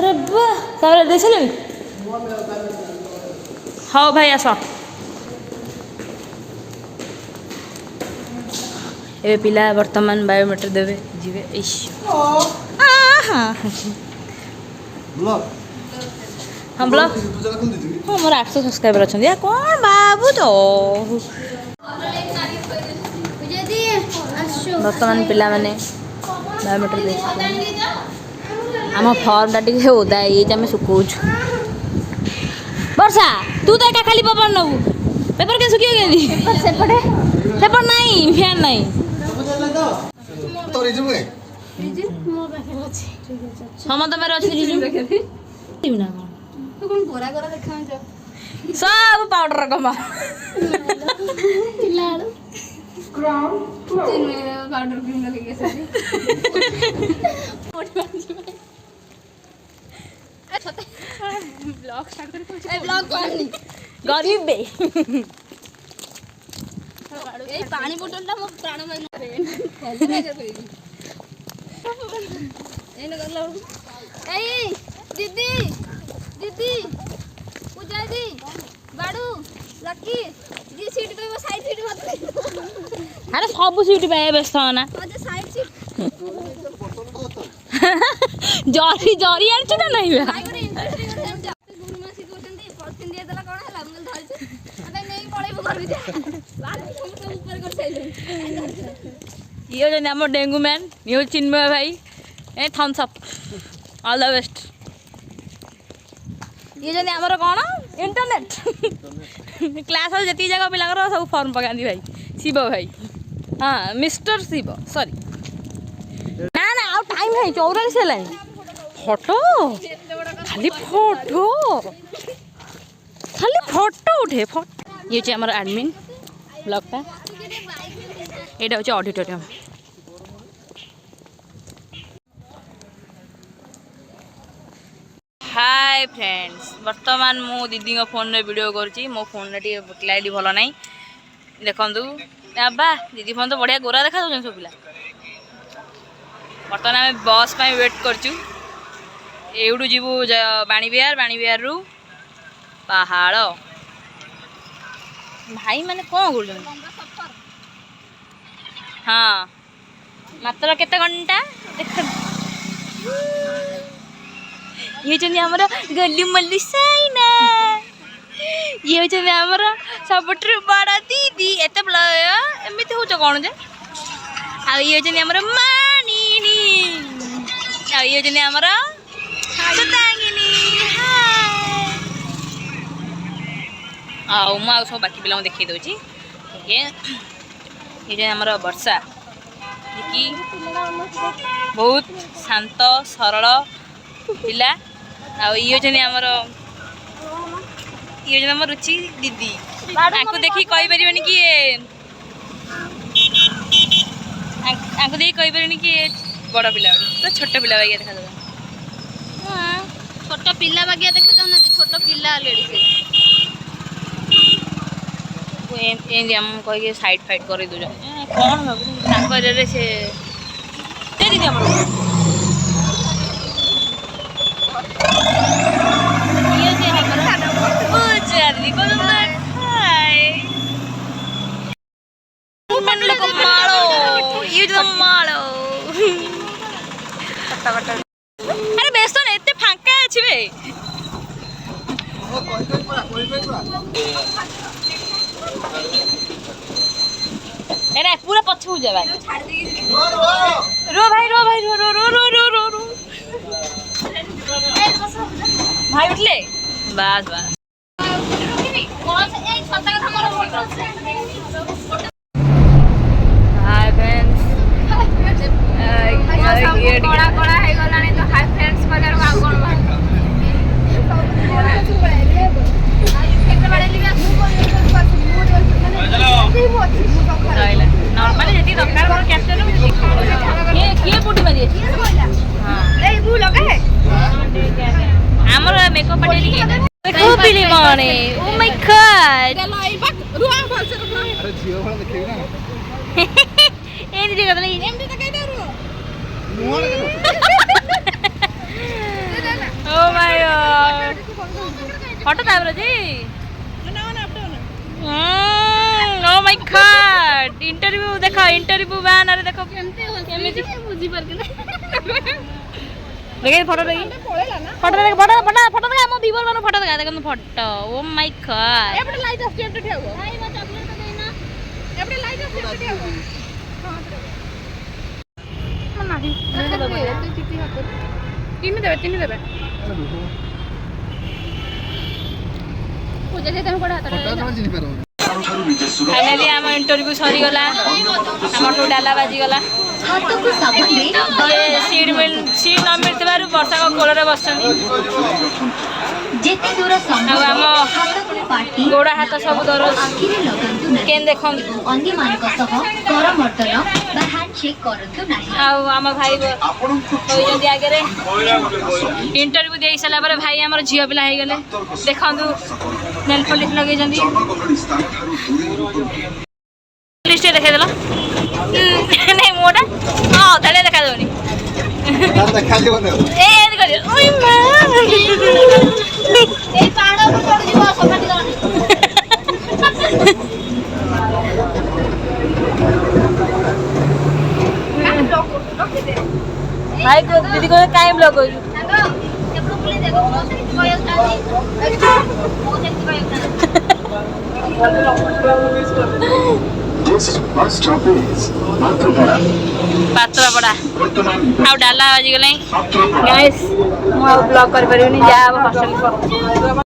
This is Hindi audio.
अरे वाह तारे देखले हाँ भाई आस ए पिला वर्तमान बायोमेट्रिक देवे जीवे इश हम ब्लॉग हाँ मोर 800 सब्सक्राइबर अच्छा या कौन बाबू तो वर्तमान पिला माने बायोमेट्रिक दे आम फर्म टा ओदा ये आम सुखौच वर्षा तू तो एका खाली पेपर नबू पेपर के सुखी गई सेपटे पेपर नहीं फैन नहीं समत मेरे अच्छी रिज्यूम ना तू कौन गोरा गोरा देखा जा सब पाउडर कमा लाड़ क्राउन तीन मेरे पाउडर क्रीम लगे कैसे ब्लॉग स्टार्ट कर ब्लॉग पानी गरीब बे ए पानी बोतल टा मो प्राण में हेल्थ में कर देगी ए न करला ए दीदी दीदी पूजा दी बाडू लकी जी सीट पे वो साइड सीट मत अरे सब सीट पे व्यस्त होना आज साइड सीट जरी जरी आछ ना नहीं बे आई करे इंटरेस्टिंग कर गुरु मासी कोचंती पॉलिथिन दिए देला कोन हला मुल धरछ अबे नहीं पड़ेबो घर भीतर बाहर सब ऊपर कर साइड ये जो नाम डेंगू मैन ये चिन्मय भाई a thumbs up all the best ये जो आमर कौन इंटरनेट क्लास जी जगह पिला सब फॉर्म पकाती भाई शिव भाई हाँ मिस्टर शिव सॉरी ना ना आउ टाइम है 44 है फोटो खाली फोटो उठे फोटो ये आमर एडमिन ब्लॉगटा ये हूँ ऑडिटोरियम हाय फ्रेंड्स वर्तमान मो दीदी फोन में वीडियो करुँची मो फोन टी क्लैरिटी भल ना देखु बाबा दीदी फोन तो बढ़िया गोरा देखा दौन सब पिला बर्तमान आम बस पर वेट करचु एवडू जीवु बाणीविहार रु पहाड़ भाई मैंने कौन कर हाँ मात्र केते घंटा देख ये आमर गली मल्ली साइना ये आमर सब बड़ा दीदी एत एमती हो कौन जे ये आमर मानी ये आमर आ सब बाकी पिला देखी दूची ये आमर वर्षा कि बहुत शांत सरल पिला आमर ये आम रुचि दीदी आपको देखी कही पारे कि आपको देखिए कही पारे कि बड़ पिला पूरा छोट पिला बागिया देखा जाए छोट पिला बागिया देखा जाऊ ना छोट पिला लेडी से आम कह साइड फाइट कर दूँ कौन भाव से दीदी आम अरे बेस तो एते फांका अछि बे एरे पूरा पछू जा भाई रो भाई रो भाई रो रो रो रो रो रो रो भाई उठले बस बस हाय फ्रेंड्स कड़ा कड़ा है गलानी तो हाय फ्रेंड्स बाजार का कोन बा नॉर्मली जति दरकार मोर कैप्चर ये बुटी मारी हां ए बु लगा है हमर मेकअप पटेली देखो पिली माने ओ माय गॉड लाई बक रुआ भल से रुआ अरे जियो वाला देखेगी ना ए नी देखत नहीं एमडी त कहते रुआ ओ ओ माय गॉड फोटो तापर जी ओ माय गॉड इंटरव्यू देखो इंटरव्यू बैनर देखो केमिति बुझी पर के देखिए फोटो देखिए फोटो देख फोटो देख हम बीबर मानो फोटो देख देखो फोटो ओ माय गॉड एपटे लाइट आस्ते एपटे ठेव भाई मत चॉकलेट तो देना एपटे लाइट आस्ते एपटे ठेव हां नाही चिट्ठी हाथ तीन देबे पूजा के तुम कोडा हाथ फाइनली आम इंटरव्यू सरी गला आम तो डाला बाजी गला सीट न मिलते वर्षा को कोल बस आम गोड़ हाथ सब दरज के देख आम भाई आगे इंटरव्यू दे सारा भाई आम झील पिला हो गले देखु नेल पॉलिश लगे लिस्ट देखेदेल नहीं मोटा हाँ धड़े देखा दौनी भाई को दीदी को टाइम लगो पात्रपड़ा आ डाला बाजी गला गाइस मु ब्लॉग कर परिबनी जा हॉस्टल